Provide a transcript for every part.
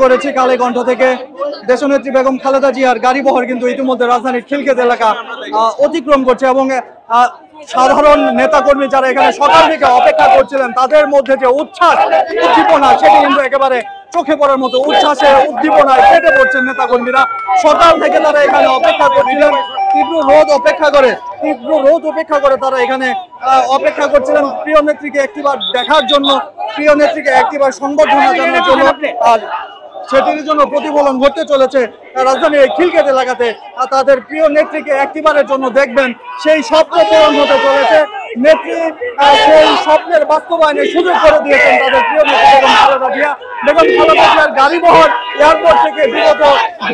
করেছি কালেকণ্ঠ থেকে দেশনেত্রী বেগম খালেদা জিয়ার গাড়িবহর কিন্তু ইতিমধ্যে রাজধানীর খিলক্ষেত এলাকা অতিক্রম করছে এবং সাধারণ নেতাকর্মী যারা এখানে সকাল থেকে অপেক্ষা করছিলেন তাদের মধ্যে যে উচ্ছ্বাস উদ্দীপনা সেটি কিন্তু একেবারে চোখে পড়ার মতো। উচ্ছ্বাসে উদ্দীপনায় কেটে পড়ছেন নেতাকর্মীরা। সকাল থেকে তারা এখানে অপেক্ষা করছিলেন, তীব্র রোদ উপেক্ষা করে তারা এখানে অপেক্ষা করছিলেন প্রিয় নেত্রীকে একটিবার দেখার জন্য, প্রিয় নেত্রীকে একটিবার সংবর্ধনা জানানোর জন্য। আর সেটির জন্য প্রতিফলন ঘটতে চলেছে রাজধানীর এই খিলক্ষেত এলাকাতে। তাদের প্রিয় নেত্রীকে একটিবারের জন্য দেখবেন, সেই স্বপ্ন পূরণ হতে চলেছে। নেত্রী সেই স্বপ্নের বাস্তবায়নে সুযোগ করে দিয়েছেন তাদের প্রিয় নেত্রী বেগম খালেদা জিয়া। বেগম খালেদা জিয়ার গাড়িবহর এয়ারপোর্ট থেকে বিগত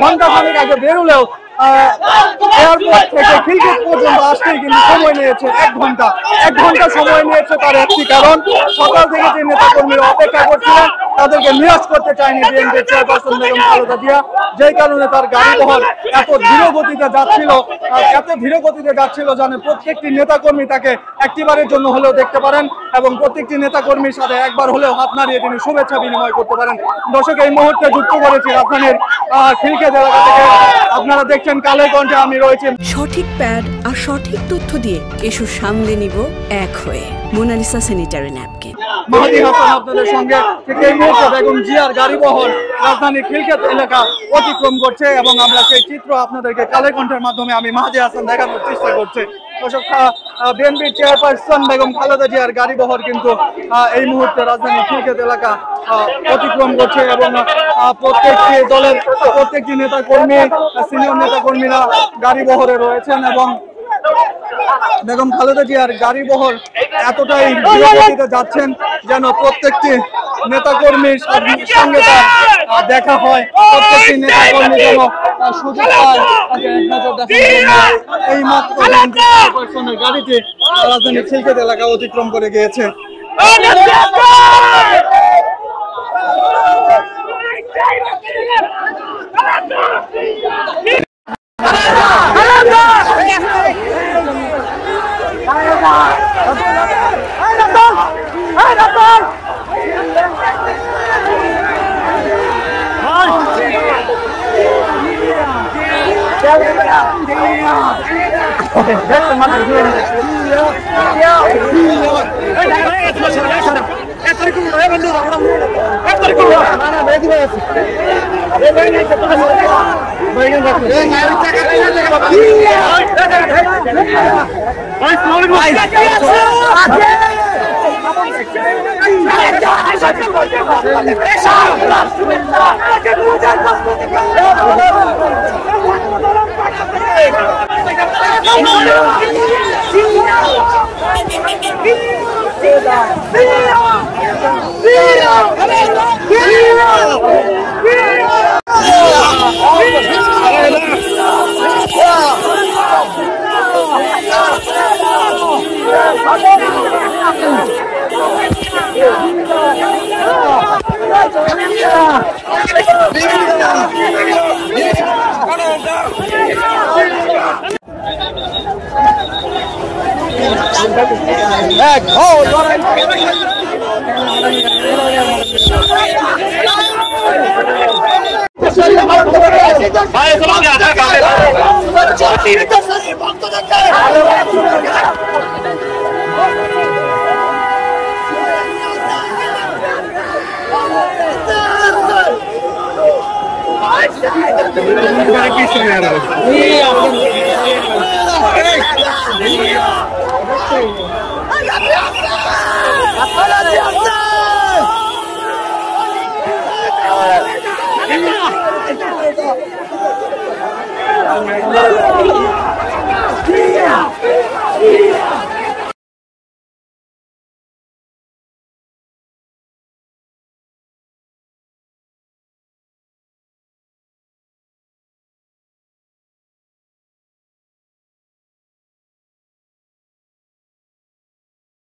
ঘণ্টাখানেক আগে বেরোলেও এয়ারপোর্ট থেকে খিলক্ষেত পর্যন্ত আসতেই কিন্তু সময় নিয়েছে 1 ঘন্টা। 1 ঘন্টা সময় নিয়েছে তার একটি কারণ, সকাল থেকে যে নেতাকর্মীরা অপেক্ষা করছিলেন তাদেরকে নিরাশ করতে চায়নি বিএনপির চেয়ারপারসন বেগম খালেদা জিয়া, যেই কারণে তার গাড়িবহর এত ধীর গতিতে যাচ্ছিল যেন প্রত্যেকটি নেতাকর্মী তাকে একটিবারের জন্য হলেও দেখতে পারেন এবং প্রত্যেকটি নেতাকর্মীর সাথে একবার হলেও হাত নাড়িয়ে তিনি শুভেচ্ছা বিনিময় করতে পারেন। দর্শক, এই মুহূর্তে যুক্ত করেছি রাজধানীর খিলক্ষেত এলাকা থেকে। আপনারা দেখছেন কালেকণ্ঠে আমি রয়েছি। সঠিক প্যাড আর সঠিক তথ্য দিয়ে এসো সামলে নিব এক হয়ে মোনালিসা স্যানিটারি ন্যাপকিন। মাহাদি হাসান আপনাদের সঙ্গে। ঠিক এই মুহূর্তে বেগম জিয়ার গাড়িবহর রাজধানীর খিলক্ষেত এলাকা অতিক্রম করছে এবং আমরা সেই চিত্র আপনাদেরকে কালেকণ্ঠের মাধ্যমে আমি মাহাদি হাসান দেখানোর চেষ্টা করছি। দর্শক, বিএনপির চেয়ারপারসন বেগম খালেদা জিয়ার গাড়িবহর কিন্তু এই মুহূর্তে রাজধানীর খিলক্ষেত এলাকা অতিক্রম করছে এবং প্রত্যেকটি দলের প্রত্যেকটি নেতাকর্মী, সিনিয়র নেতাকর্মীরা গাড়িবহরে রয়েছেন এবং বেগম খালেদা জিয়ার গাড়িবহর এতটাই দ্রুতগতিতে যাচ্ছেন যেন প্রত্যেকটি নেতাকর্মীর সঙ্গে তার দেখা হয়, প্রত্যেকটি নেতাকর্মী যেন সুযোগ পায় এই মাত্র গাড়িটি রাজধানীর খিলক্ষেত এলাকা অতিক্রম করে গিয়েছে।